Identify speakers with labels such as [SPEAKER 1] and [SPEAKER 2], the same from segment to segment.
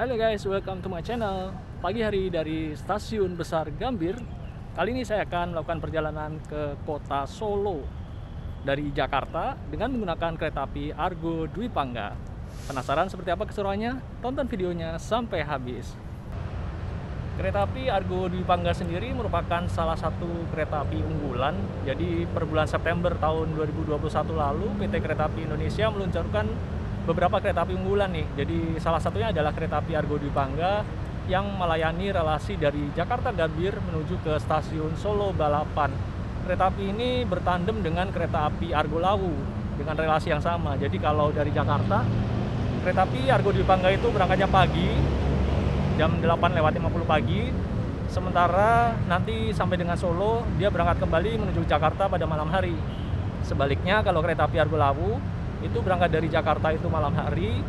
[SPEAKER 1] Halo guys, welcome to my channel. Pagi hari dari Stasiun Besar Gambir. Kali ini saya akan melakukan perjalanan ke kota Solo dari Jakarta dengan menggunakan kereta api Argo Dwi Pangga. Penasaran seperti apa keseruannya? Tonton videonya sampai habis. Kereta api Argo Dwi Pangga sendiri merupakan salah satu kereta api unggulan. Jadi per bulan September tahun 2021 lalu PT Kereta Api Indonesia meluncurkan beberapa kereta api unggulan nih. Jadi salah satunya adalah kereta api Argo Dwi Pangga yang melayani relasi dari Jakarta Gambir menuju ke stasiun Solo Balapan. Kereta api ini bertandem dengan kereta api Argo Lawu dengan relasi yang sama. Jadi kalau dari Jakarta, kereta api Argo Dwi Pangga itu berangkatnya pagi jam 8:50 pagi. Sementara nanti sampai dengan Solo dia berangkat kembali menuju Jakarta pada malam hari. Sebaliknya kalau kereta api Argo Lawu itu berangkat dari Jakarta itu malam hari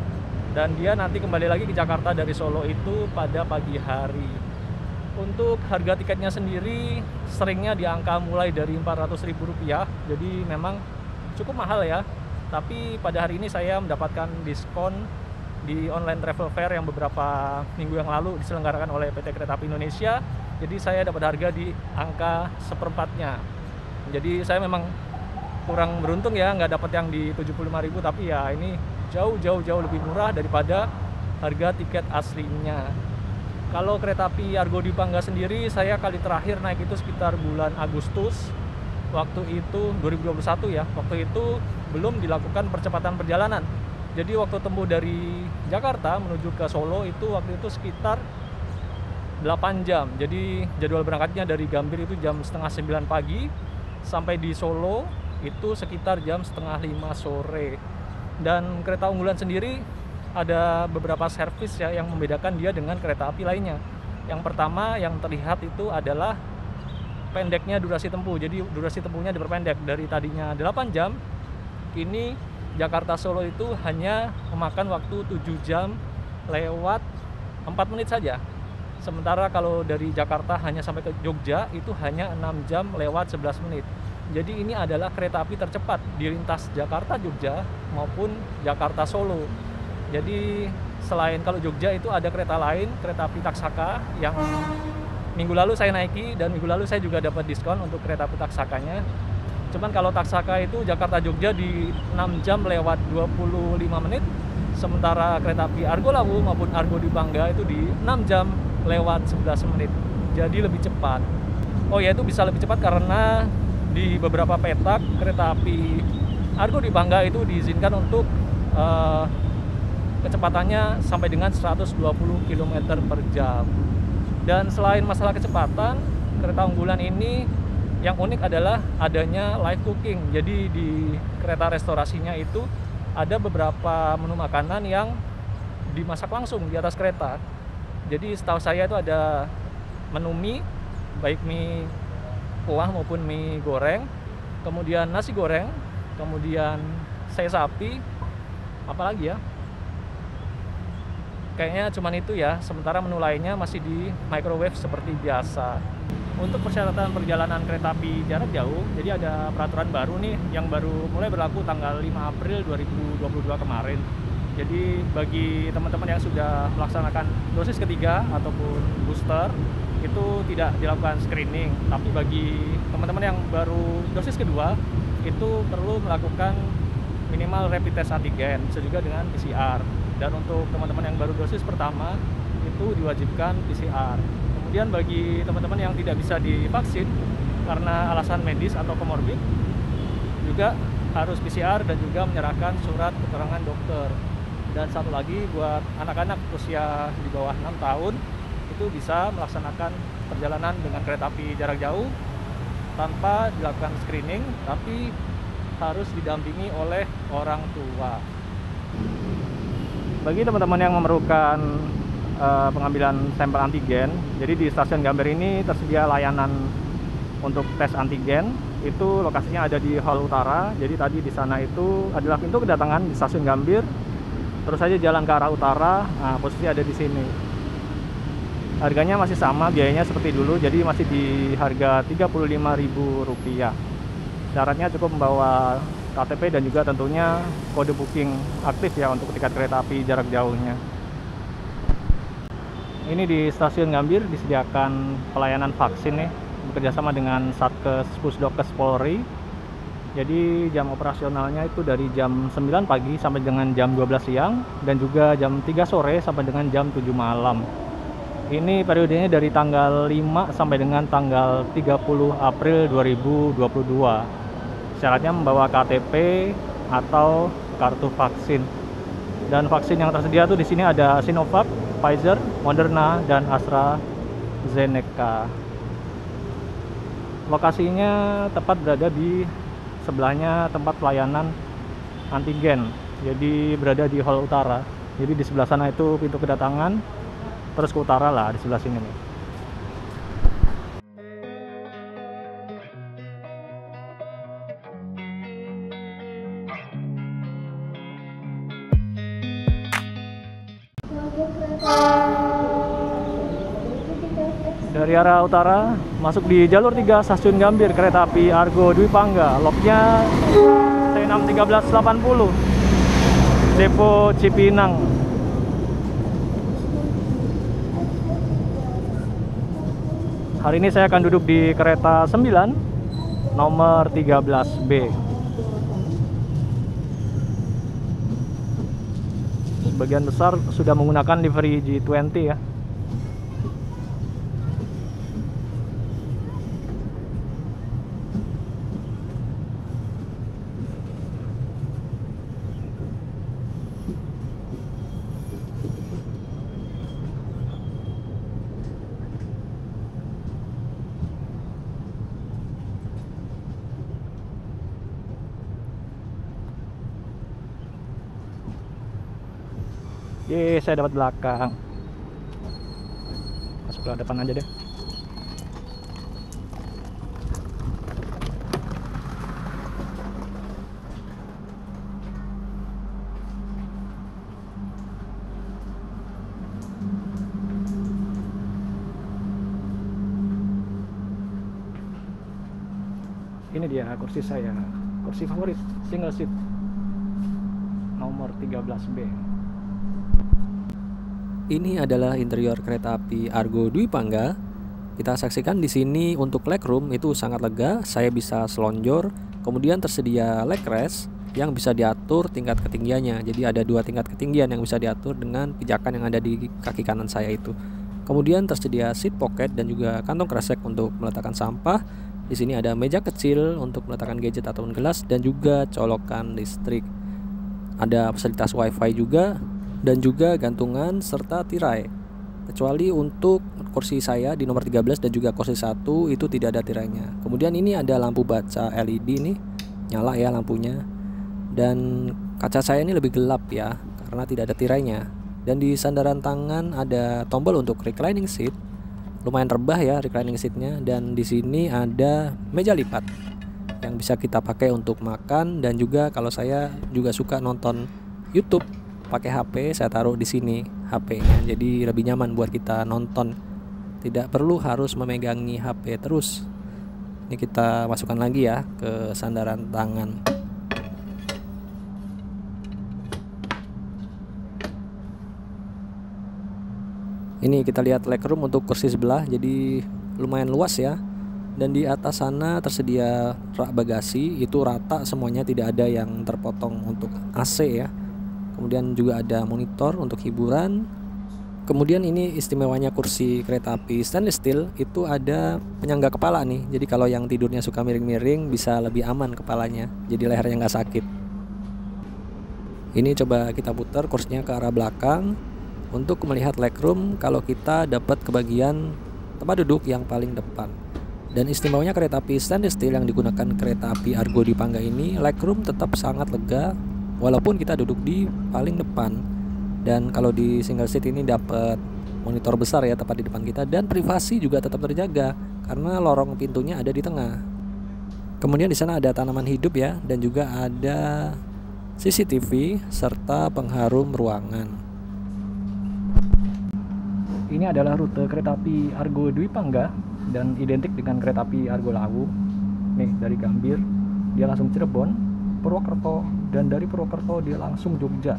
[SPEAKER 1] dan dia nanti kembali lagi ke Jakarta dari Solo itu pada pagi hari. Untuk harga tiketnya sendiri seringnya di angka mulai dari Rp400.000, jadi memang cukup mahal ya. Tapi pada hari ini saya mendapatkan diskon di online travel fair yang beberapa minggu yang lalu diselenggarakan oleh PT Kereta Api Indonesia. Jadi saya dapat harga di angka seperempatnya. Jadi saya memang kurang beruntung ya, nggak dapat yang di 75.000, tapi ya ini jauh lebih murah daripada harga tiket aslinya. Kalau kereta api Argo Dwi Pangga sendiri saya kali terakhir naik itu sekitar bulan Agustus. Waktu itu 2021 ya. Waktu itu belum dilakukan percepatan perjalanan. Jadi waktu tempuh dari Jakarta menuju ke Solo itu waktu itu sekitar 8 jam. Jadi jadwal berangkatnya dari Gambir itu jam setengah 9 pagi sampai di Solo itu sekitar jam setengah 5 sore. Dan kereta unggulan sendiri ada beberapa servis ya yang membedakan dia dengan kereta api lainnya. Yang pertama yang terlihat itu adalah pendeknya durasi tempuh. Jadi durasi tempuhnya diperpendek dari tadinya 8 jam, kini Jakarta Solo itu hanya memakan waktu 7 jam lewat 4 menit saja. Sementara kalau dari Jakarta hanya sampai ke Jogja itu hanya 6 jam lewat 11 menit. Jadi ini adalah kereta api tercepat di lintas Jakarta Jogja maupun Jakarta Solo. Jadi selain kalau Jogja itu ada kereta lain, kereta api Taksaka yang minggu lalu saya naiki dan minggu lalu saya juga dapat diskon untuk kereta api Taksakanya. Cuman kalau Taksaka itu Jakarta Jogja di 6 jam lewat 25 menit. Sementara kereta api Argo Lawu maupun Argo Dwi Pangga itu di 6 jam lewat 11 menit. Jadi lebih cepat. Oh ya, itu bisa lebih cepat karena di beberapa petak kereta api Argo Dwi Pangga itu diizinkan untuk kecepatannya sampai dengan 120 km per jam. Dan selain masalah kecepatan, kereta unggulan ini yang unik adalah adanya live cooking. Jadi di kereta restorasinya itu ada beberapa menu makanan yang dimasak langsung di atas kereta. Jadi setahu saya itu ada menu mie, baik mie kuah maupun mie goreng, kemudian nasi goreng, kemudian sei sapi, apalagi ya? Kayaknya cuman itu ya, sementara menu lainnya masih di microwave seperti biasa. Untuk persyaratan perjalanan kereta api jarak jauh, jadi ada peraturan baru nih yang baru mulai berlaku tanggal 5 April 2022 kemarin. Jadi bagi teman-teman yang sudah melaksanakan dosis ketiga ataupun booster itu tidak dilakukan screening, tapi bagi teman-teman yang baru dosis kedua itu perlu melakukan minimal rapid test antigen, bisa juga dengan PCR. Dan untuk teman-teman yang baru dosis pertama itu diwajibkan PCR. Kemudian bagi teman-teman yang tidak bisa divaksin karena alasan medis atau komorbid juga harus PCR dan juga menyerahkan surat keterangan dokter. Dan satu lagi buat anak-anak usia di bawah 6 tahun itu bisa melaksanakan perjalanan dengan kereta api jarak jauh tanpa dilakukan screening, tapi harus didampingi oleh orang tua. Bagi teman-teman yang memerlukan pengambilan sampel antigen, jadi di stasiun Gambir ini tersedia layanan untuk tes antigen. Itu lokasinya ada di hall utara. Jadi tadi di sana itu adalah pintu kedatangan di stasiun Gambir. Terus saja jalan ke arah utara, nah, posisi ada di sini. Harganya masih sama, biayanya seperti dulu, jadi masih di harga Rp35.000. Syaratnya cukup membawa KTP dan juga tentunya kode booking aktif ya untuk tiket kereta api jarak jauhnya. Ini di Stasiun Gambir disediakan pelayanan vaksin nih, bekerjasama dengan Satkes Pusdokes Polri. Jadi jam operasionalnya itu dari jam 9 pagi sampai dengan jam 12 siang dan juga jam 3 sore sampai dengan jam 7 malam. Ini periodenya dari tanggal 5 sampai dengan tanggal 30 April 2022. Syaratnya membawa KTP atau kartu vaksin. Dan vaksin yang tersedia tuh di sini ada Sinovac, Pfizer, Moderna, dan AstraZeneca. Lokasinya tepat berada di sebelahnya tempat pelayanan antigen. Jadi berada di hall utara. Jadi di sebelah sana itu pintu kedatangan, terus ke utara lah di sebelah sini nih. Dari arah utara masuk di jalur 3 Stasiun Gambir kereta api Argo Dwi Pangga, loknya T61380 Depo Cipinang. Hari ini saya akan duduk di kereta 9 nomor 13B. Sebagian besar sudah menggunakan livery G20 ya. Saya dapat belakang. Masuk ke depan aja deh. Ini dia kursi saya, kursi favorit, single seat nomor 13B.
[SPEAKER 2] Ini adalah interior kereta api Argo Dwi Pangga. Kita saksikan di sini untuk legroom itu sangat lega, saya bisa selonjor. Kemudian tersedia leg rest yang bisa diatur tingkat ketinggiannya. Jadi ada 2 tingkat ketinggian yang bisa diatur dengan pijakan yang ada di kaki kanan saya itu. Kemudian tersedia seat pocket dan juga kantong kresek untuk meletakkan sampah. Di sini ada meja kecil untuk meletakkan gadget ataupun gelas dan juga colokan listrik. Ada fasilitas wifi juga dan juga gantungan serta tirai. Kecuali untuk kursi saya di nomor 13 dan juga kursi 1 itu tidak ada tirainya. Kemudian ini ada lampu baca LED nih, nyala ya lampunya. Dan kaca saya ini lebih gelap ya karena tidak ada tirainya. Dan di sandaran tangan ada tombol untuk reclining seat. Lumayan rebah ya reclining seatnya. Dan di sini ada meja lipat yang bisa kita pakai untuk makan, dan juga kalau saya juga suka nonton YouTube pakai HP, saya taruh di sini HP-nya. Jadi lebih nyaman buat kita nonton. Tidak perlu harus memegangi HP terus. Ini kita masukkan lagi ya ke sandaran tangan. Ini kita lihat legroom untuk kursi sebelah, jadi lumayan luas ya. Dan di atas sana tersedia rak bagasi, itu rata semuanya, tidak ada yang terpotong untuk AC ya. Kemudian juga ada monitor untuk hiburan. Kemudian ini istimewanya kursi kereta api stainless steel, itu ada penyangga kepala nih. Jadi kalau yang tidurnya suka miring-miring bisa lebih aman kepalanya, jadi lehernya nggak sakit. Ini coba kita putar kursinya ke arah belakang untuk melihat legroom kalau kita dapat kebagian tempat duduk yang paling depan. Dan istimewanya kereta api stainless steel yang digunakan kereta api Argo Dwi Pangga ini, legroom tetap sangat lega walaupun kita duduk di paling depan. Dan kalau di single seat ini dapat monitor besar ya tepat di depan kita, dan privasi juga tetap terjaga karena lorong pintunya ada di tengah. Kemudian di sana ada tanaman hidup ya, dan juga ada CCTV serta pengharum ruangan.
[SPEAKER 1] Ini adalah rute kereta api Argo Dwi Pangga dan identik dengan kereta api Argo Lawu. Nih dari Gambir dia langsung Cirebon, Purwokerto, dan dari Purwokerto dia langsung Jogja.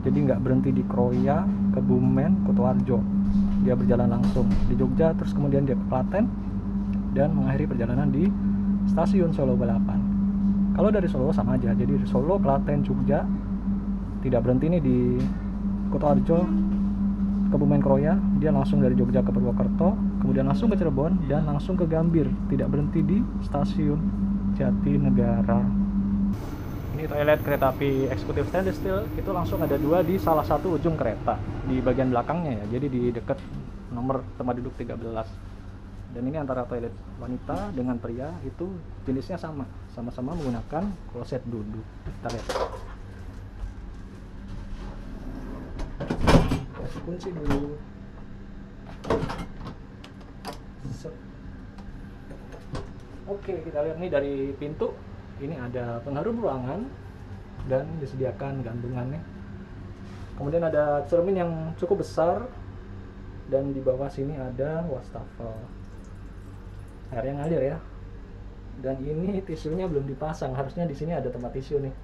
[SPEAKER 1] Jadi nggak berhenti di Kroya, Kebumen, Kutoarjo. dia berjalan langsung di Jogja, terus kemudian dia ke Klaten dan mengakhiri perjalanan di stasiun Solo Balapan. Kalau dari Solo sama aja, jadi Solo, Klaten, Jogja, tidak berhenti nih di Kutoarjo, Kebumen Kroya, dia langsung dari Jogja ke Purwokerto, kemudian langsung ke Cirebon dan langsung ke Gambir, tidak berhenti di stasiun Jatinegara. Ini toilet kereta api eksekutif stainless steel, itu langsung ada 2 di salah satu ujung kereta di bagian belakangnya ya, jadi di dekat nomor tempat duduk 13. Dan ini antara toilet wanita dengan pria itu jenisnya sama-sama menggunakan kloset duduk. Kita lihat. Kasih kunci dulu. Oke, kita lihat nih dari pintu. Ini ada pengharum ruangan dan disediakan gantungannya. Kemudian ada cermin yang cukup besar dan di bawah sini ada wastafel. Air yang ngalir ya. Dan ini tisunya belum dipasang, harusnya di sini ada tempat tisu nih.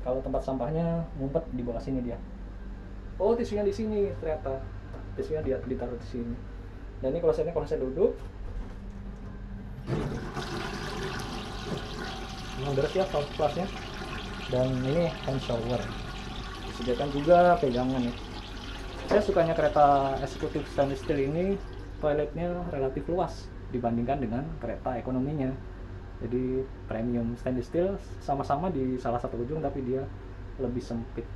[SPEAKER 1] Kalau tempat sampahnya ngumpet di bawah sini dia. Oh, tisunya di sini ternyata. Tisunya dia ditaruh di sini. Dan ini klosetnya kloset duduk. Yang beres ya first classnya. Dan ini hand shower. Disediakan juga pegangan ya. Saya sukanya kereta eksekutif stainless steel ini, toiletnya relatif luas dibandingkan dengan kereta ekonominya. Jadi premium stainless steel sama-sama di salah satu ujung tapi dia lebih sempit.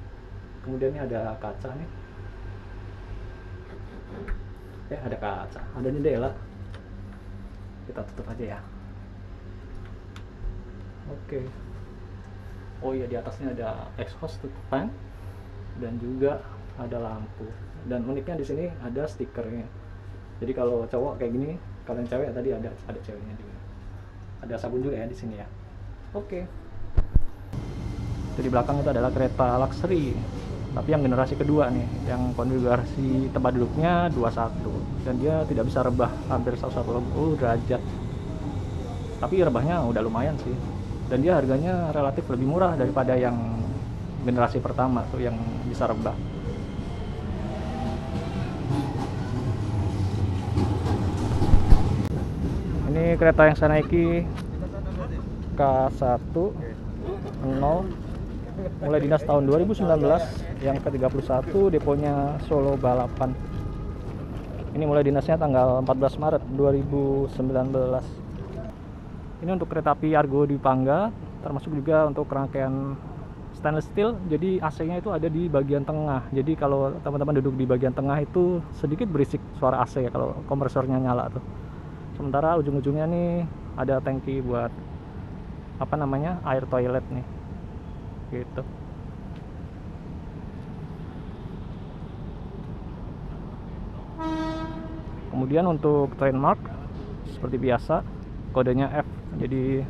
[SPEAKER 1] Kemudian ini ada kaca nih. Ada kaca, ada jendela. Kita tutup aja ya. Oke. Oh iya, di atasnya ada exhaust fan dan juga ada lampu. Dan uniknya di sini ada stikernya. Jadi kalau cowok kayak gini, kalau yang cewek tadi ada ceweknya juga. Ada sabun juga ya di sini ya. Oke. Jadi belakang itu adalah kereta luxury. Tapi yang generasi kedua nih, yang konfigurasi tempat duduknya 21 dan dia tidak bisa rebah hampir 180 derajat. Tapi rebahnya udah lumayan sih. Dan dia harganya relatif lebih murah daripada yang generasi pertama tuh yang bisa rebah. Ini kereta yang saya naiki K1 0 mulai dinas tahun 2019 yang ke-31, deponya Solo Balapan. Ini mulai dinasnya tanggal 14 Maret 2019. Ini untuk kereta api Argo Dwi Pangga, termasuk juga untuk rangkaian stainless steel. Jadi AC-nya itu ada di bagian tengah. Jadi kalau teman-teman duduk di bagian tengah itu sedikit berisik suara AC ya kalau kompresornya nyala tuh. Sementara ujung-ujungnya nih ada tangki buat air toilet nih. Gitu. Kemudian untuk trademark seperti biasa kodenya F, jadi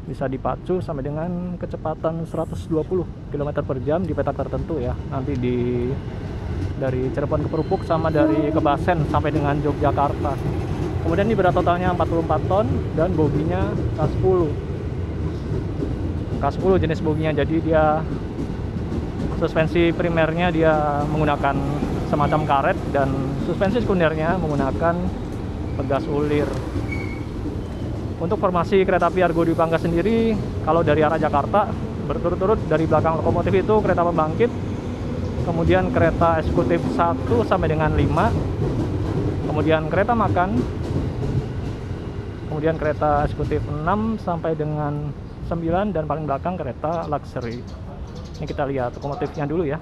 [SPEAKER 1] bisa dipacu sampai dengan kecepatan 120 km/jam di petak tertentu ya. Nanti dari Cirebon ke Perupuk sama dari Kebasen sampai dengan Yogyakarta. Kemudian ini berat totalnya 44 ton dan boginya K10. K10 jenis boginya, jadi dia suspensi primernya dia menggunakan semacam karet dan suspensi sekundernya menggunakan pegas ulir. Untuk formasi kereta api Argo Dwi Pangga sendiri, kalau dari arah Jakarta berturut-turut dari belakang lokomotif itu kereta pembangkit, kemudian kereta eksekutif 1 sampai dengan 5, kemudian kereta makan, kemudian kereta eksekutif 6 sampai dengan 9, dan paling belakang kereta luxury. Ini kita lihat lokomotifnya dulu ya.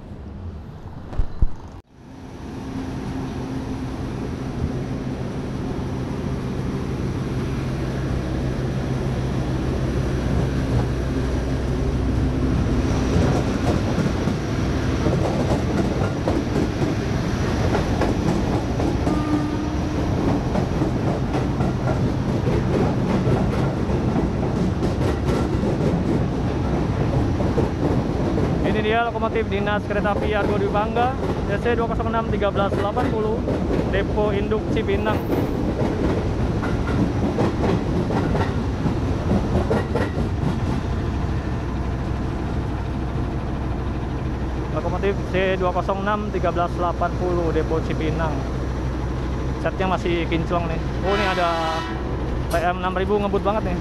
[SPEAKER 1] Ini dia lokomotif dinas kereta api Argo Dwi Pangga DC 206 1380 depo induk Cipinang. Lokomotif C206 1380 depo Cipinang. Setnya masih kinclong nih. Oh, ini ada PM 6000 ngebut banget nih.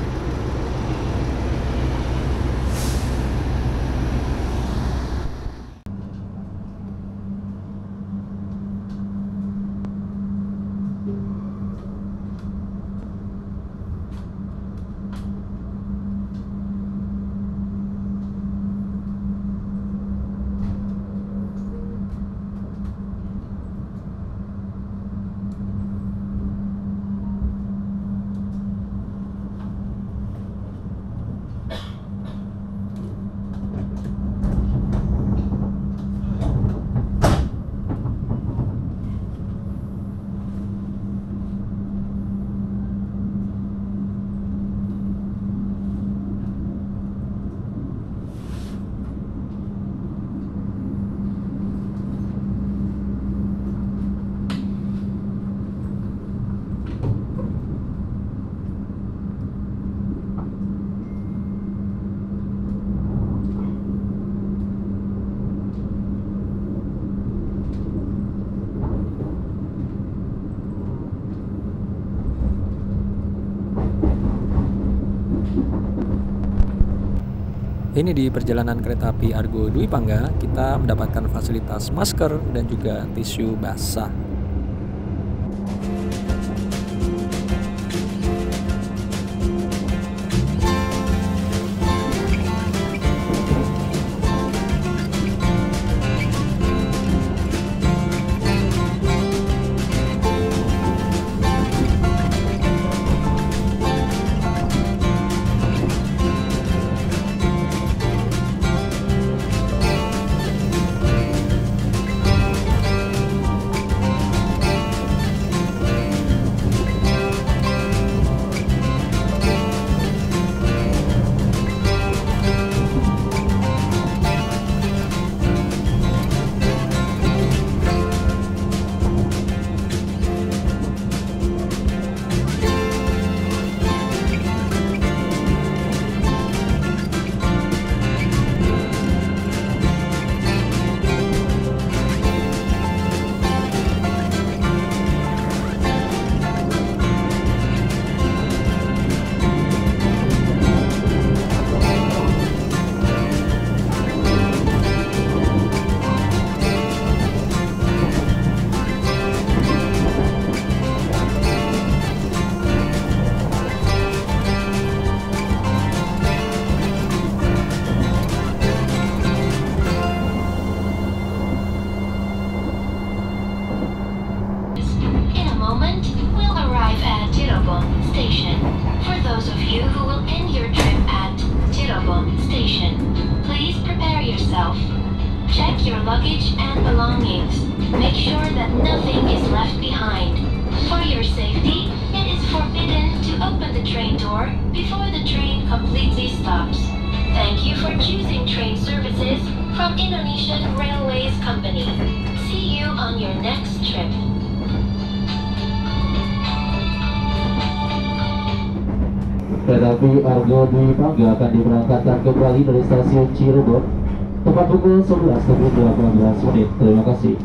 [SPEAKER 2] Ini di perjalanan kereta api Argo Dwi Pangga, kita mendapatkan fasilitas masker dan juga tisu basah.
[SPEAKER 3] Check your luggage and belongings. Make sure that nothing is left behind. For your safety, it is forbidden to open the train door before the train completely stops. Thank you for choosing train services from Indonesian Railways Company. See you on your next trip.
[SPEAKER 4] Kereta api Argo Dwi Pangga akan diberangkatkan kembali dari stasiun Cirebon tepat pukul 11.18. Terima kasih.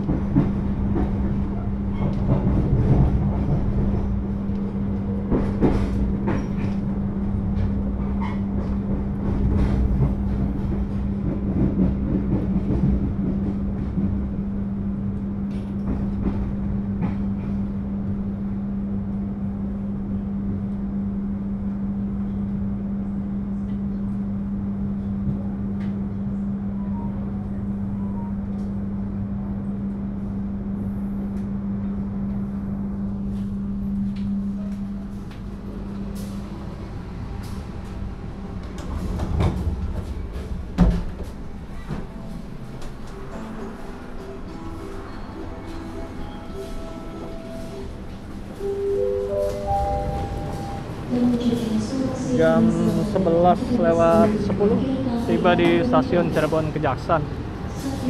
[SPEAKER 1] Jam 11:10 tiba di stasiun Cirebon Kejaksan.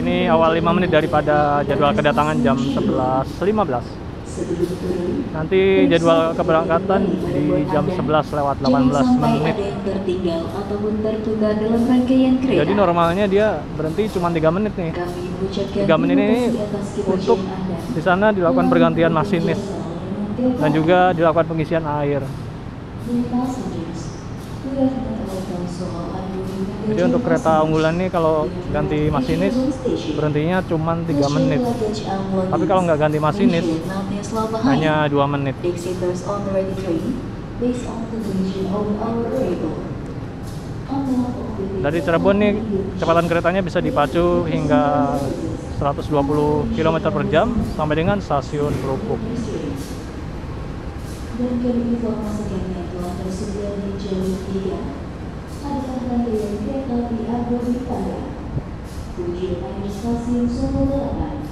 [SPEAKER 1] Ini awal 5 menit daripada jadwal kedatangan jam 11:15. Nanti jadwal keberangkatan di jam 11:18. Jadi normalnya dia berhenti cuma 3 menit nih. 3 menit ini untuk di sana dilakukan pergantian masinis. dan juga dilakukan pengisian air. Jadi untuk kereta unggulan ini kalau ganti masinis berhentinya cuma 3 menit. Tapi kalau nggak ganti masinis hanya 2 menit. Dari Cirebon nih kecepatan keretanya bisa dipacu hingga 120 km per jam sampai dengan stasiun Krukuk.
[SPEAKER 5] Dan kami informasikannya telah tersedia di jalur 3 adalah rangkaian kereta api Argo Dwipangga tujuan akhir stasiun Solo Selatan.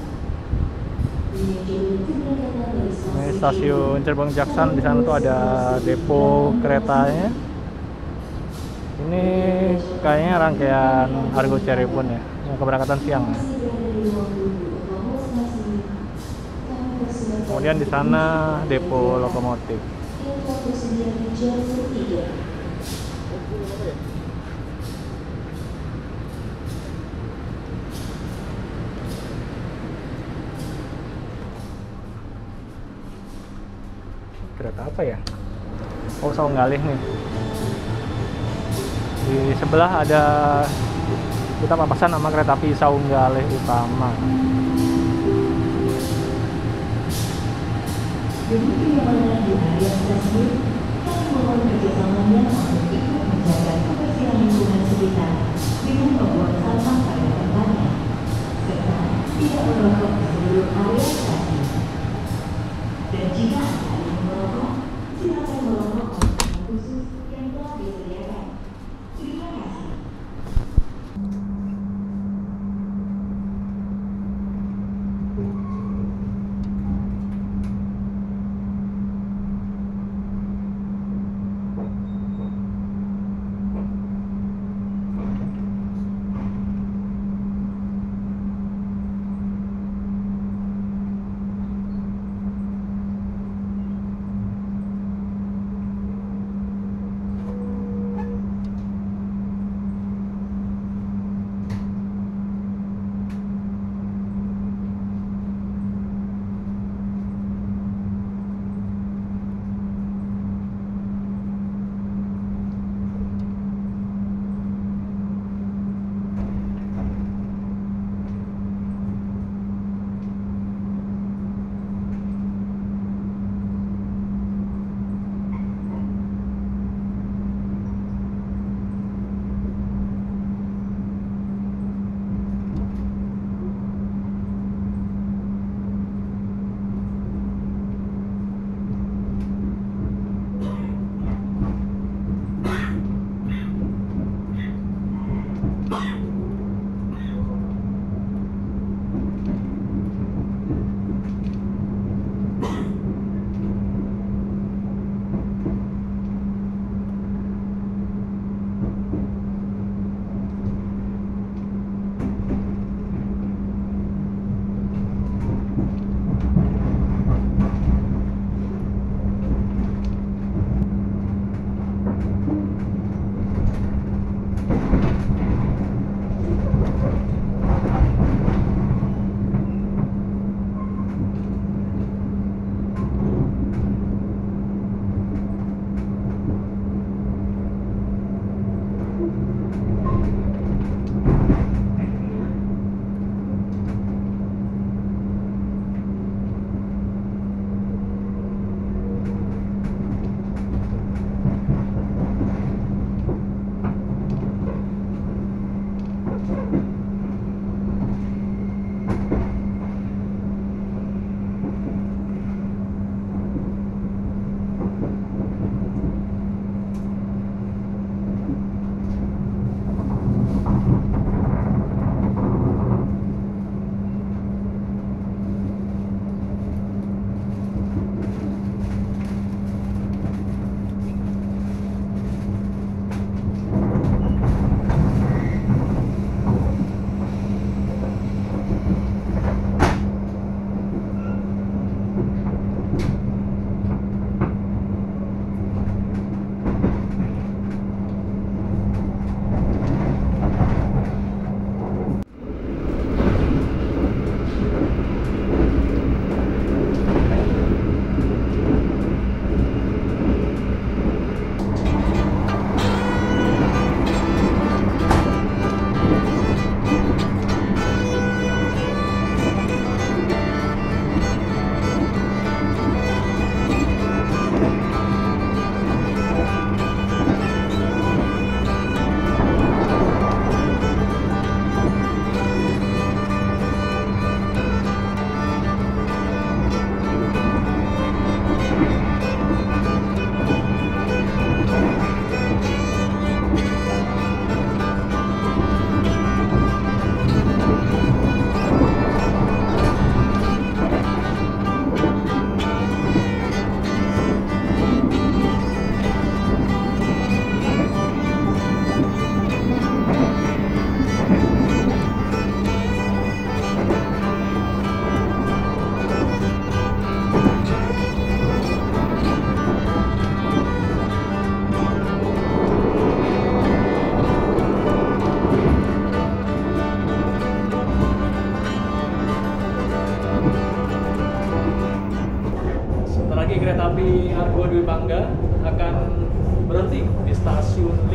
[SPEAKER 1] Ini stasiun Cirebon Jaksan, di sana tuh ada depo keretanya. Ini kayaknya rangkaian Argo Cirebon ya, yang keberangkatan siang ya. Kemudian di sana depo lokomotif. Kereta apa ya? Oh, Saunggalih nih. Di sebelah ada kita papasan sama kereta api Saunggalih Utama.
[SPEAKER 5] Begitu yang mengenai di area stasiun, kami mohon kerjasamanya untuk ikut menjaga kebersihan lingkungan sekitar dengan membuang sampah pada tempatnya, serta tidak merokok di seluruh area stasiun. Dan jika Anda ingin merokok, silakan merokok di khusus yang telah disediakan. Terima kasih.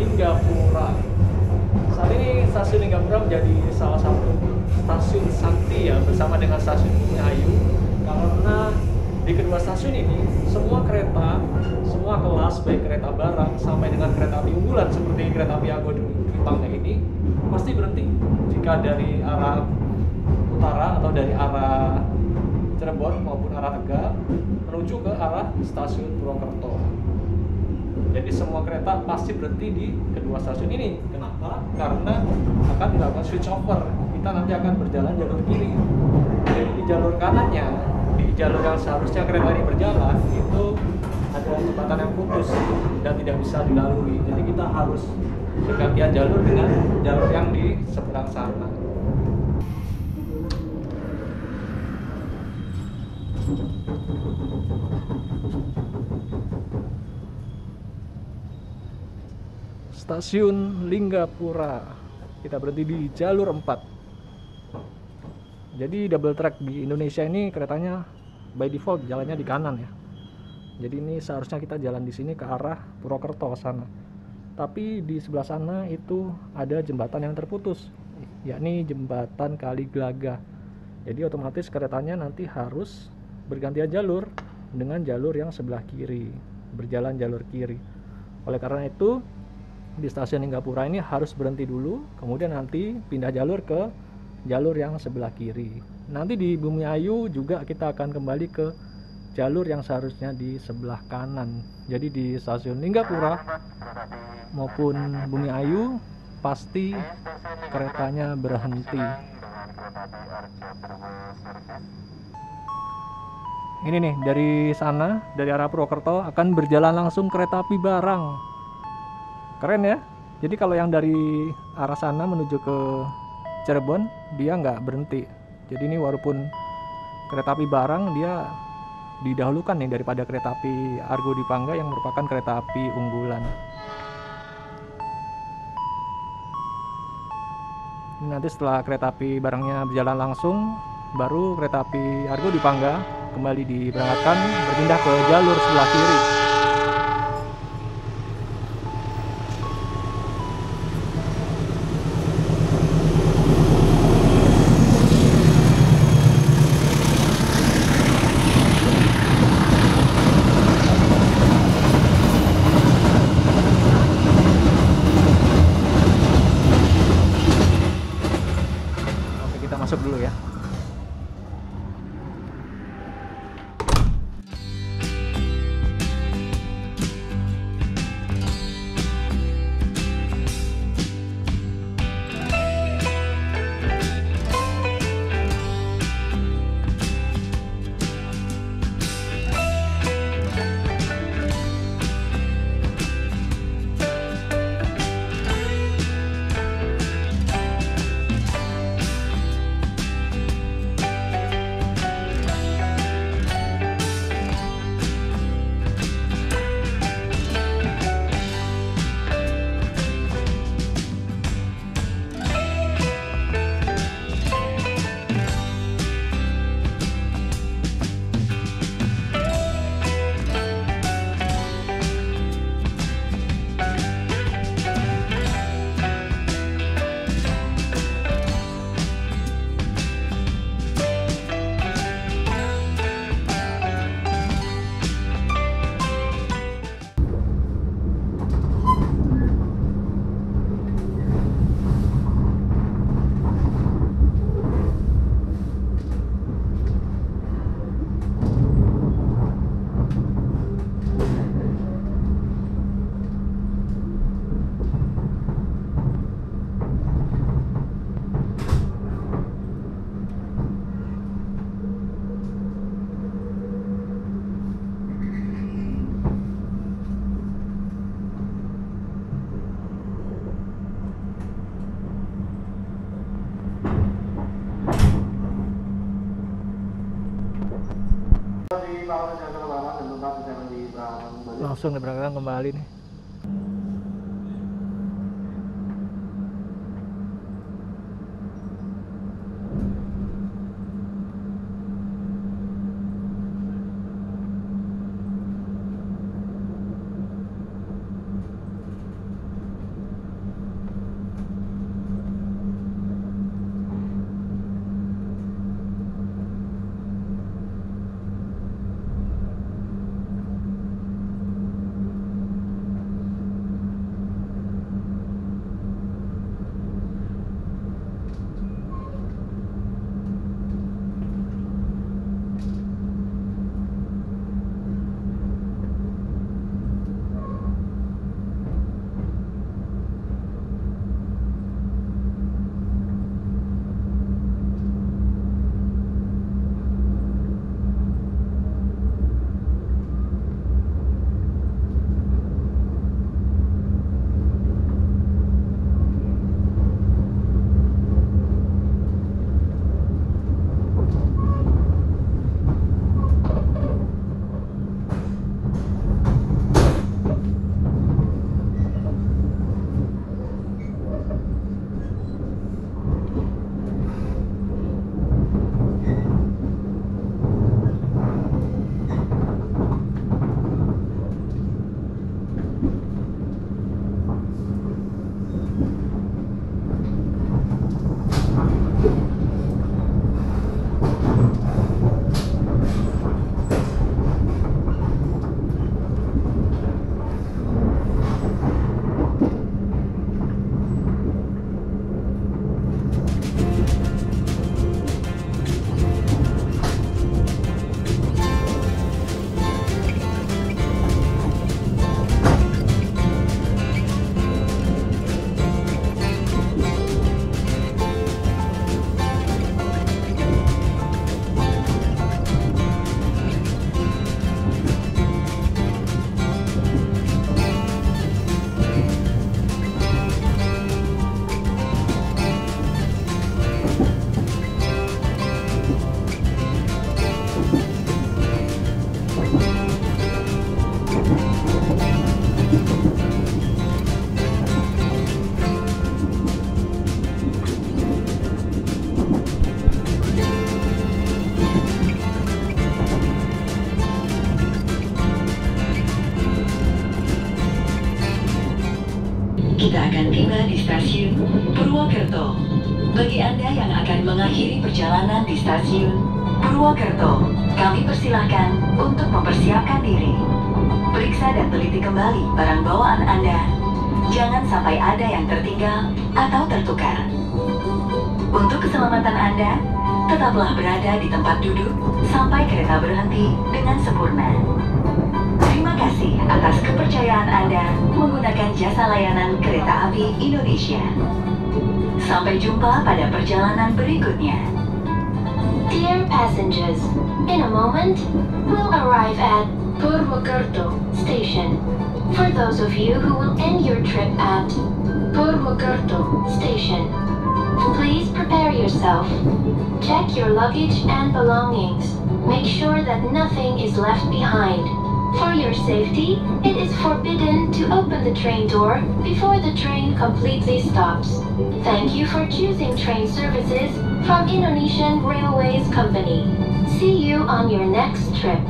[SPEAKER 1] Linggapura. Saat ini stasiun Linggapura menjadi salah satu stasiun sakti ya, bersama dengan stasiun Bumiayu, karena di kedua stasiun ini semua kereta, semua kelas baik kereta barang sampai dengan kereta api unggulan seperti kereta api Argo Dwi Pangga ini pasti berhenti jika dari arah utara atau dari arah Cirebon maupun arah Tegal menuju ke arah stasiun Purwokerto. Jadi semua kereta pasti berhenti di kedua stasiun ini. Kenapa? Karena akan dilakukan switch over. Kita nanti akan berjalan jalur kiri. Jadi di jalur kanannya, di jalur yang seharusnya kereta ini berjalan, itu ada jembatan yang putus dan tidak bisa dilalui. Jadi kita harus bergantian jalur dengan jalur yang di seberang sana. Stasiun Linggapura. Kita berhenti di jalur 4. Jadi double track di Indonesia ini keretanya by default jalannya di kanan ya. Jadi ini seharusnya kita jalan di sini ke arah Purwokerto sana. Tapi di sebelah sana itu ada jembatan yang terputus, yakni jembatan Kaliglaga. Jadi otomatis keretanya nanti harus bergantian jalur dengan jalur yang sebelah kiri, berjalan jalur kiri. Oleh karena itu di stasiun Linggapura ini harus berhenti dulu, kemudian nanti pindah jalur ke jalur yang sebelah kiri. Nanti di Bumiayu juga kita akan kembali ke jalur yang seharusnya di sebelah kanan. Jadi di stasiun Linggapura maupun Bumiayu pasti keretanya berhenti. Ini nih dari sana, dari arah Purwokerto akan berjalan langsung kereta api barang. Keren ya. Jadi kalau yang dari arah sana menuju ke Cirebon dia nggak berhenti. Jadi ini walaupun kereta api barang dia didahulukan nih daripada kereta api Argo Dwi Pangga yang merupakan kereta api unggulan. Ini nanti setelah kereta api barangnya berjalan langsung, baru kereta api Argo Dwi Pangga kembali diberangkatkan berpindah ke jalur sebelah kiri. Masuk dulu ya. Langsung diberangkatkan kembali nih.
[SPEAKER 5] kita akan tiba di stasiun Purwokerto. Bagi Anda yang akan mengakhiri perjalanan di stasiun Purwokerto, kami persilahkan untuk mempersiapkan diri. Periksa dan teliti kembali barang bawaan Anda. Jangan sampai ada yang tertinggal atau tertukar. Untuk keselamatan Anda, tetaplah berada di tempat duduk sampai kereta berhenti dengan sempurna. Terima kasih atas kepercayaan Anda menggunakan jasa layanan kereta api Indonesia. Sampai jumpa pada perjalanan berikutnya.
[SPEAKER 3] Dear passengers, in a moment, we'll arrive at Purwokerto Station. For those of you who will end your trip at Purwokerto Station, please prepare yourself. Check your luggage and belongings. Make sure that nothing is left behind. For your safety, it is forbidden to open the train door before the train completely stops. Thank you for choosing train services from Indonesian Railways Company. See you on your next trip.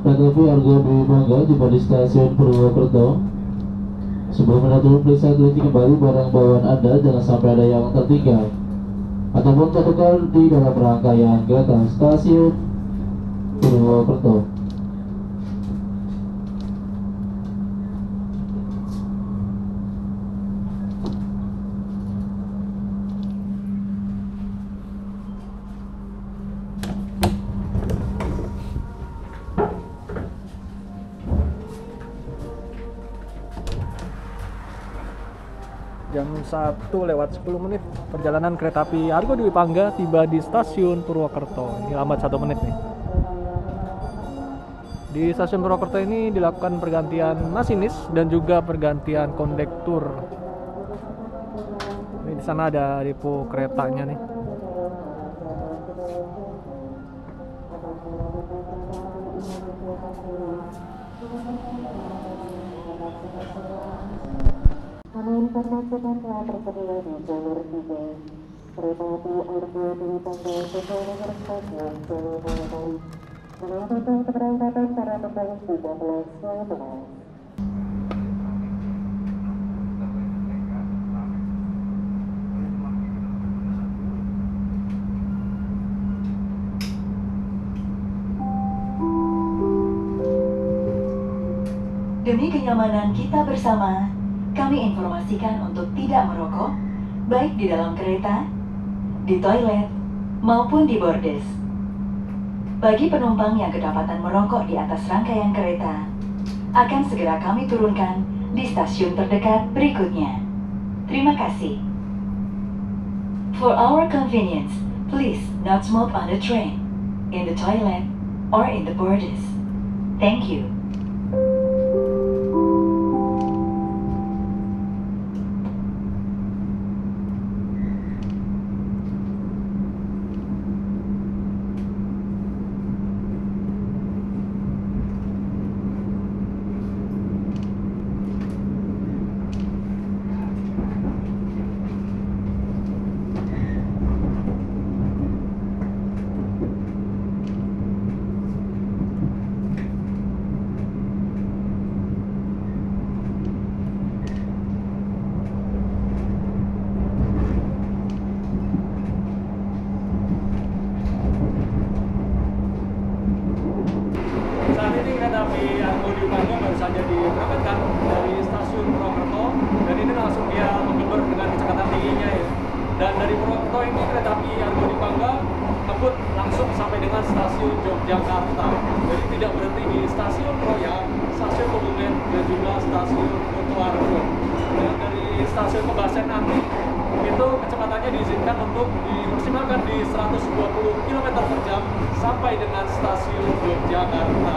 [SPEAKER 4] Kereta api Argo Dwi Pangga tiba di stasiun Purwokerto. Sebelum Anda turun, periksa teliti kembali barang bawaan Anda, jangan sampai ada yang tertinggal ataupun tertukar di dalam rangkaian kereta stasiun Purwokerto.
[SPEAKER 1] Jam 1:10 perjalanan kereta api Argo Dwi Pangga tiba di stasiun Purwokerto. Ini lambat 1 menit nih. Di stasiun Purwokerto ini dilakukan pergantian masinis dan juga pergantian kondektur. Ini di sana ada depo keretanya nih.
[SPEAKER 5] Kami informasikan telah tersedia di jalur 3 kereta api Argo Dwi Pangga sesuai nomor stasiun Solo Balapan dengan total keberangkatan para penumpang 13 Demi kenyamanan kita bersama, kami informasikan untuk tidak merokok, baik di dalam kereta, di toilet, maupun di bordes. Bagi penumpang yang kedapatan merokok di atas rangkaian kereta, akan segera kami turunkan di stasiun terdekat berikutnya. Terima kasih. For our convenience, please not smoke on the train, in the toilet, or in the bordes. Thank you.
[SPEAKER 1] Saat ini kereta api Argo Dwi Pangga baru saja diberangkatkan dari stasiun Purwokerto, dan ini langsung dia mengeber dengan kecepatan tingginya ya. Dan dari Purwokerto ini kereta api Argo Dwi Pangga ngebut langsung sampai dengan stasiun Yogyakarta. Jadi tidak berhenti di stasiun Kroya, stasiun Kebumen, dan juga stasiun Kutoarjo. Dan dari stasiun Pembasen nanti itu kecepatannya diizinkan diarahkan untuk dimaksimalkan di 120 km per jam sampai dengan stasiun Yogyakarta.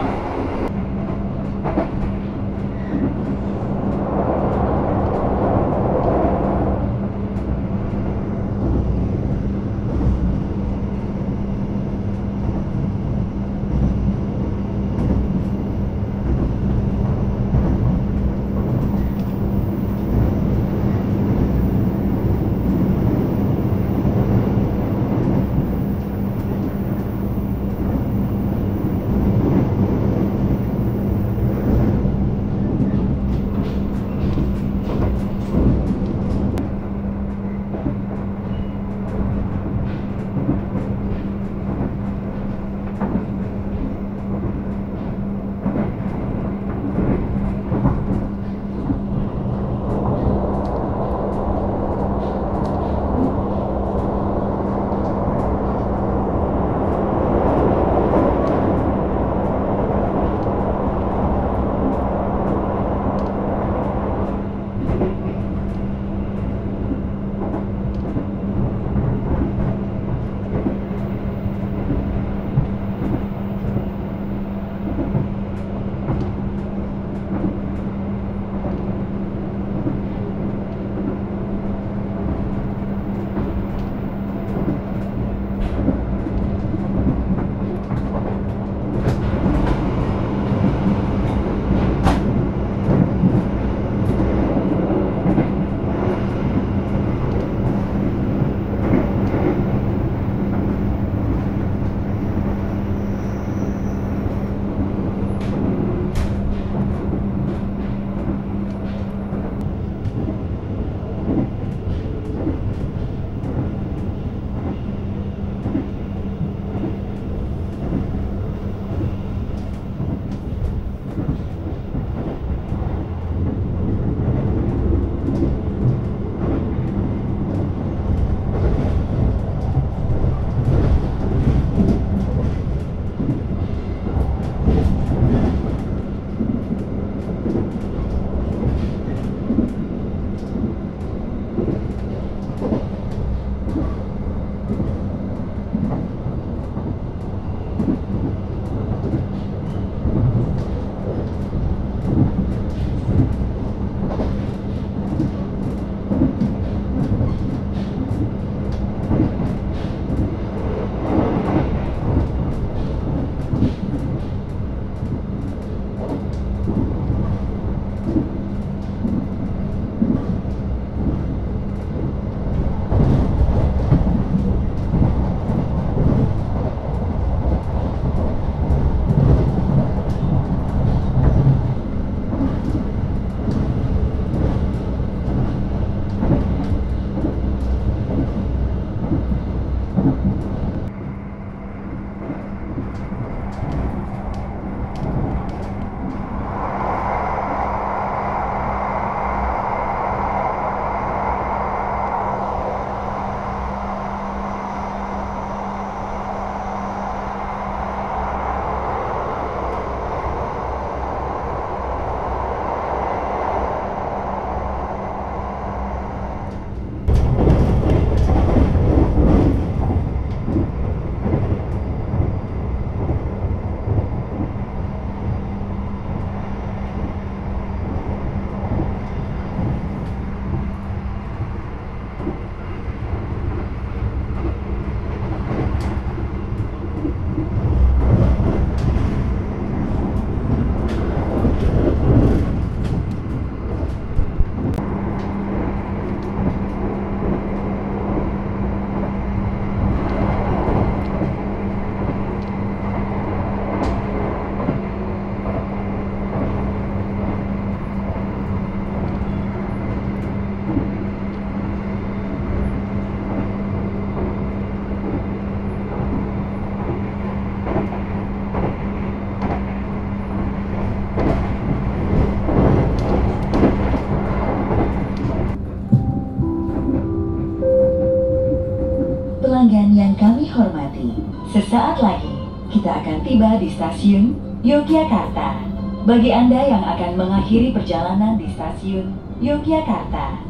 [SPEAKER 5] Pelanggan yang kami hormati, sesaat lagi kita akan tiba di stasiun Yogyakarta. Bagi Anda yang akan mengakhiri perjalanan di stasiun Yogyakarta,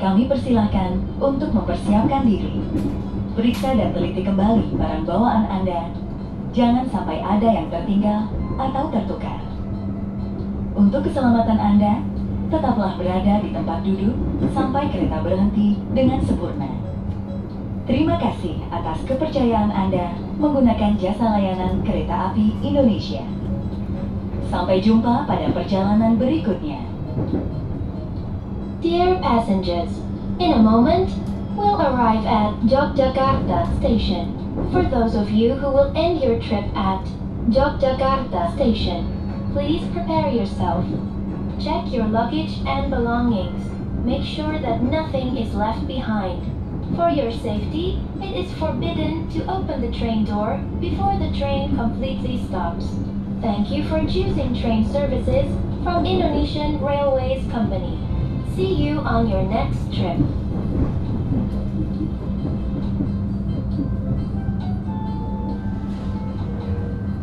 [SPEAKER 5] kami persilahkan untuk mempersiapkan diri. Periksa dan teliti kembali barang bawaan Anda. Jangan sampai ada yang tertinggal atau tertukar. Untuk keselamatan Anda, tetaplah berada di tempat duduk sampai kereta berhenti dengan sempurna. Terima kasih atas kepercayaan Anda menggunakan jasa layanan kereta api Indonesia. Sampai jumpa pada perjalanan berikutnya.
[SPEAKER 3] Dear passengers, in a moment, we'll arrive at Yogyakarta Station. For those of you who will end your trip at Yogyakarta Station, please prepare yourself. Check your luggage and belongings. Make sure that nothing is left behind. For your safety, it is forbidden to open the train door before the train completely stops. Thank you for choosing train services from Indonesian Railways Company. See you on your next trip.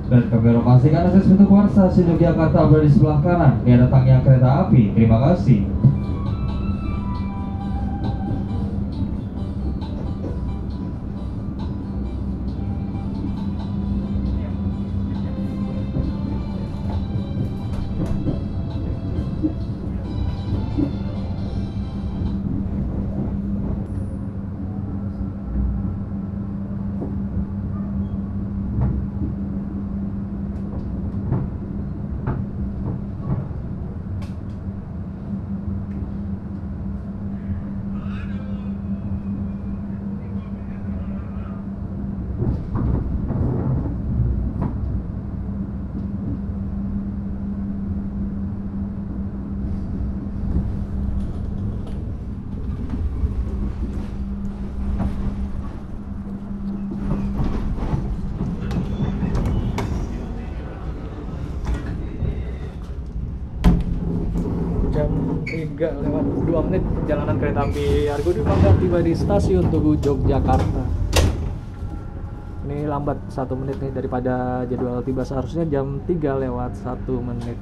[SPEAKER 6] Dan kami informasikan akses pintu keluar stasiun Yogyakarta berada di sebelah kanan. Ini datangnya kereta api. Terima kasih.
[SPEAKER 1] Jam 3:02 perjalanan kereta api Argo Dwi Pangga tiba di stasiun Tugu, Yogyakarta. Ini lambat 1 menit nih daripada jadwal tiba, seharusnya jam 3:01.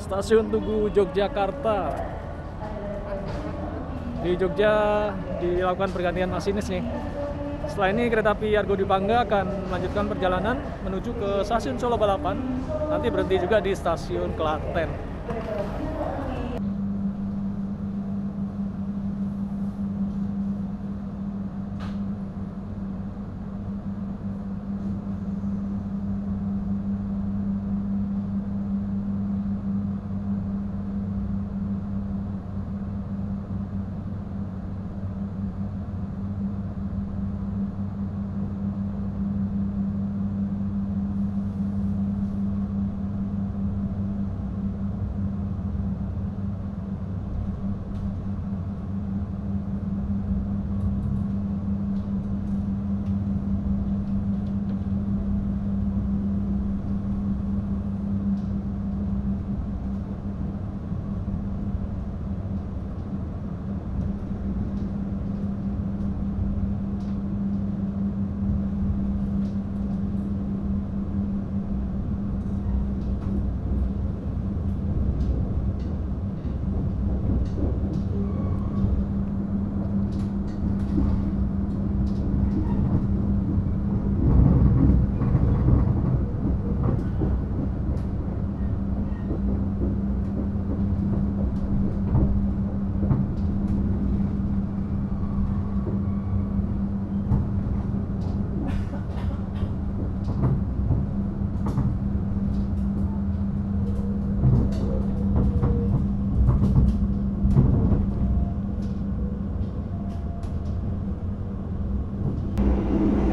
[SPEAKER 1] Stasiun Tugu, Yogyakarta. Di Jogja dilakukan pergantian masinis nih. Setelah ini kereta api Argo Dwi Pangga akan melanjutkan perjalanan menuju ke stasiun Solo Balapan. Nanti berhenti juga di stasiun Klaten.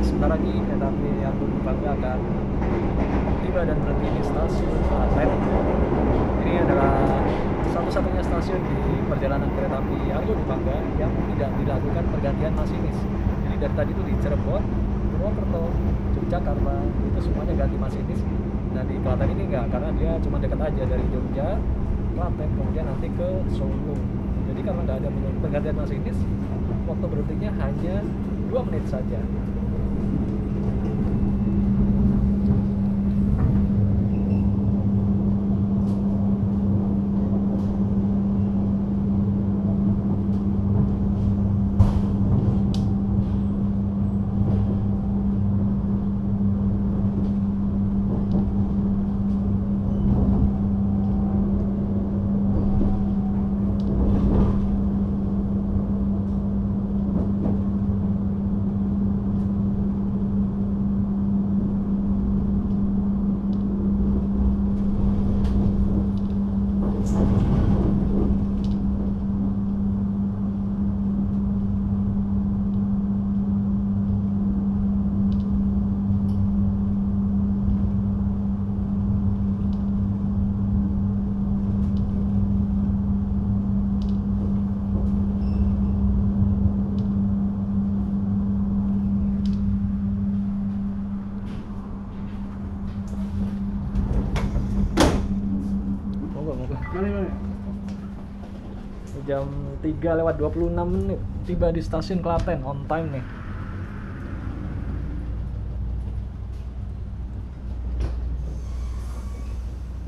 [SPEAKER 1] Sebentar lagi kereta api Argo Dwi Pangga akan tiba dan berhenti di stasiun Klaten. Ini adalah satu-satunya stasiun di perjalanan kereta api Argo Dwi Pangga yang tidak dilakukan pergantian masinis. Jadi dari tadi itu di Cirebon, Purwokerto, Yogyakarta itu semuanya ganti masinis. Nah di Klaten ini enggak, karena dia cuma dekat aja dari Jogja, Klaten, kemudian nanti ke Solo. Jadi karena nggak ada pergantian masinis, waktu berhentinya hanya 2 menit saja. Jam 3:26 tiba di stasiun Klaten, on time nih.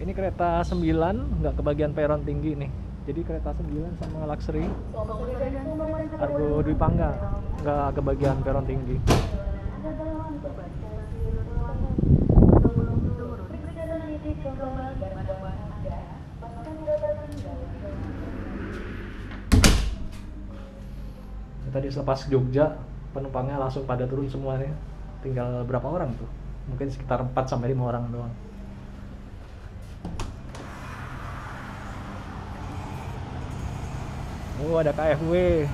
[SPEAKER 1] Ini kereta 9 nggak kebagian peron tinggi nih. Jadi kereta 9 sama Luxury Argo Dwi Pangga nggak kebagian peron tinggi. Tadi selepas Jogja penumpangnya langsung pada turun semuanya, tinggal berapa orang tuh, mungkin sekitar 4-5 orang doang. Oh ada KFW,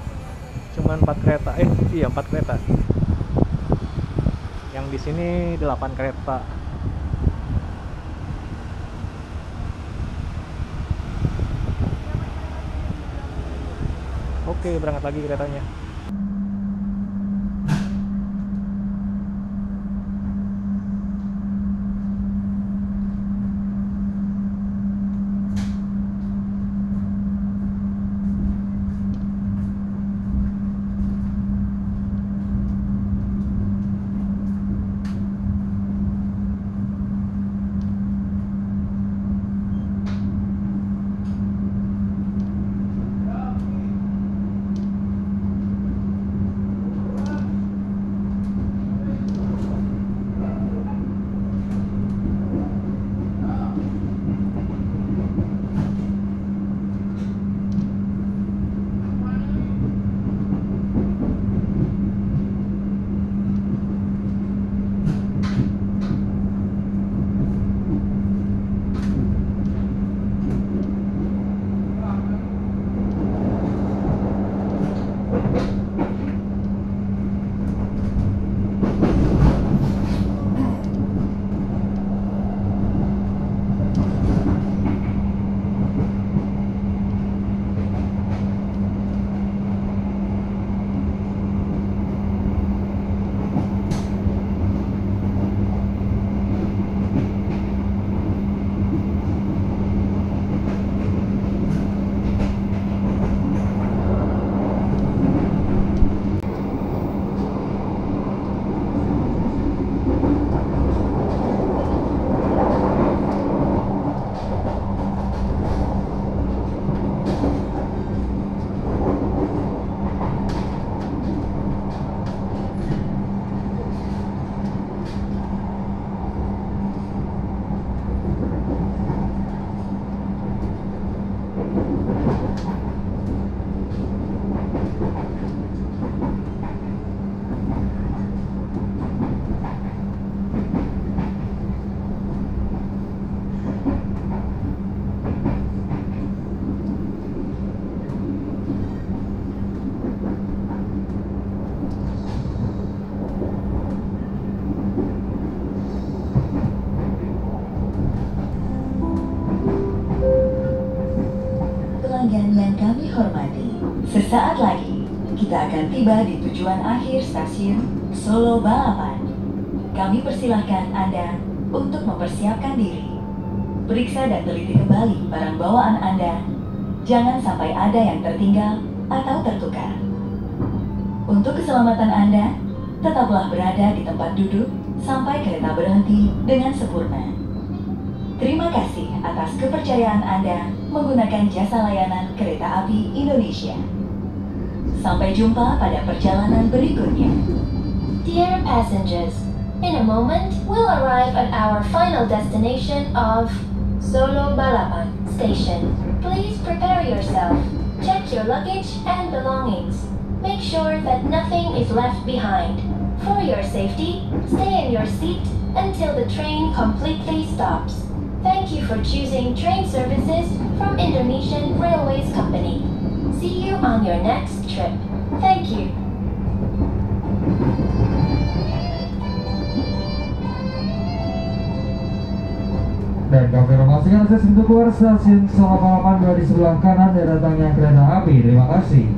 [SPEAKER 1] cuman 4 kereta, 4 kereta. Yang di sini 8 kereta. Oke, berangkat lagi keretanya.
[SPEAKER 5] Pelanggan yang kami hormati, sesaat lagi kita akan tiba di tujuan akhir stasiun Solo Balapan. Kami persilahkan Anda untuk mempersiapkan diri. Periksa dan teliti kembali barang bawaan Anda. Jangan sampai ada yang tertinggal atau tertukar. Untuk keselamatan Anda, tetaplah berada di tempat duduk sampai kereta berhenti dengan sempurna. Terima kasih atas kepercayaan Anda menggunakan jasa layanan kereta api Indonesia. Sampai jumpa pada perjalanan berikutnya.
[SPEAKER 3] Dear passengers, in a moment we'll arrive at our final destination of Solo Balapan Station. Please prepare yourself. Check your luggage and belongings. Make sure that nothing is left behind. For your safety, stay in your seat until the train completely stops. Thank you for choosing train services from Indonesian Railways Company. See you on your next trip. Thank you.
[SPEAKER 6] Dan kami informasikan akses pintu keluar stasiun Solo Balapan berada di sebelah kanan dari datangnya kereta api. Terima kasih.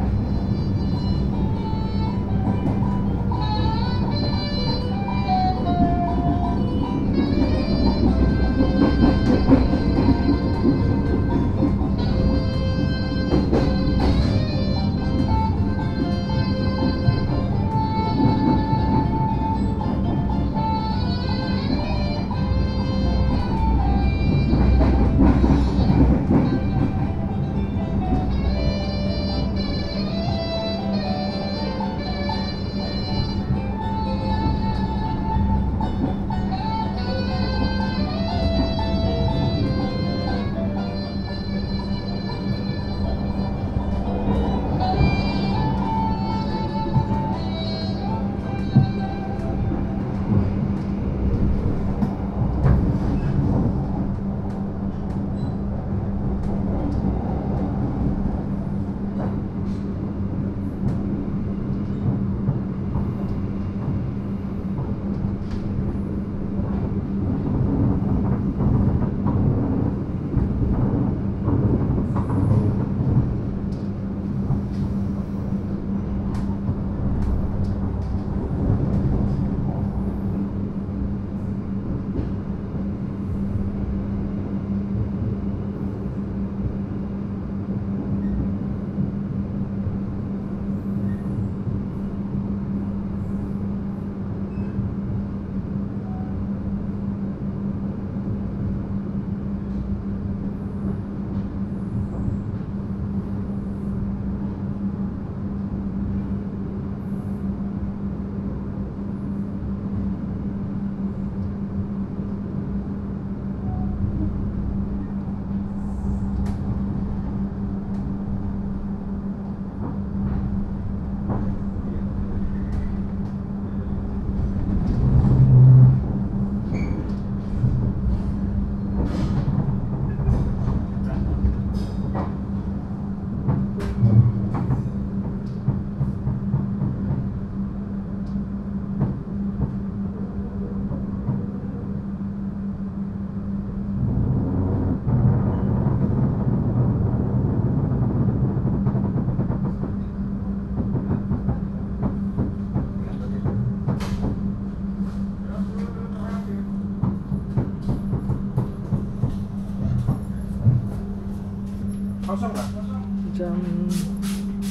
[SPEAKER 1] Jam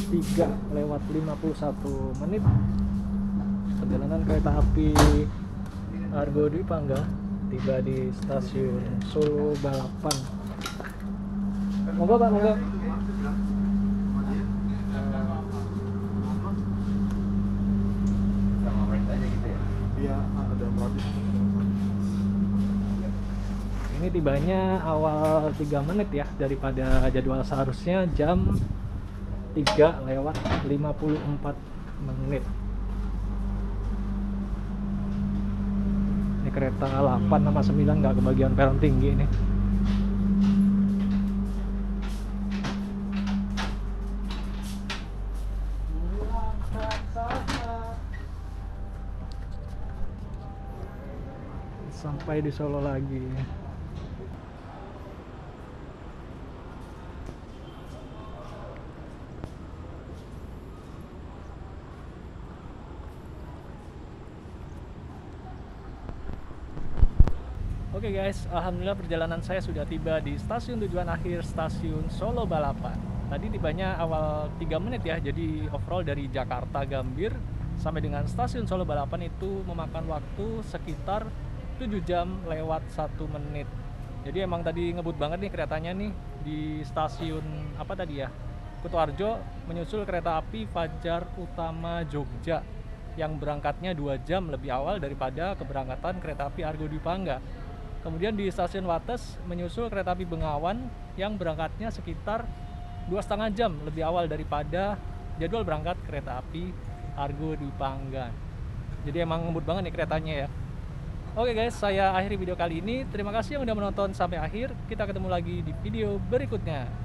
[SPEAKER 1] 3:51 perjalanan kereta api Argo Dwi Pangga tiba di stasiun Solo Balapan. Monggo Pak, monggo. Ini tibanya awal 3 menit ya daripada jadwal seharusnya jam 3:54. Ini kereta 8 sama 9 nggak kebagian peron tinggi ini. Sampai di Solo lagi. Oke guys, alhamdulillah perjalanan saya sudah tiba di stasiun tujuan akhir, stasiun Solo Balapan. Tadi tibanya awal 3 menit ya, jadi overall dari Jakarta Gambir sampai dengan stasiun Solo Balapan itu memakan waktu sekitar 7 jam lewat 1 menit. Jadi emang tadi ngebut banget nih keretanya nih di stasiun apa tadi ya, Kutoarjo, menyusul kereta api Fajar Utama Jogja yang berangkatnya 2 jam lebih awal daripada keberangkatan kereta api Argo Dwi Pangga. Kemudian di stasiun Wates menyusul kereta api Bengawan yang berangkatnya sekitar 2,5 jam lebih awal daripada jadwal berangkat kereta api Argo Dwi Pangga. Jadi emang ngebut banget nih keretanya ya. Oke guys, saya akhiri video kali ini. Terima kasih yang udah menonton sampai akhir. Kita ketemu lagi di video berikutnya.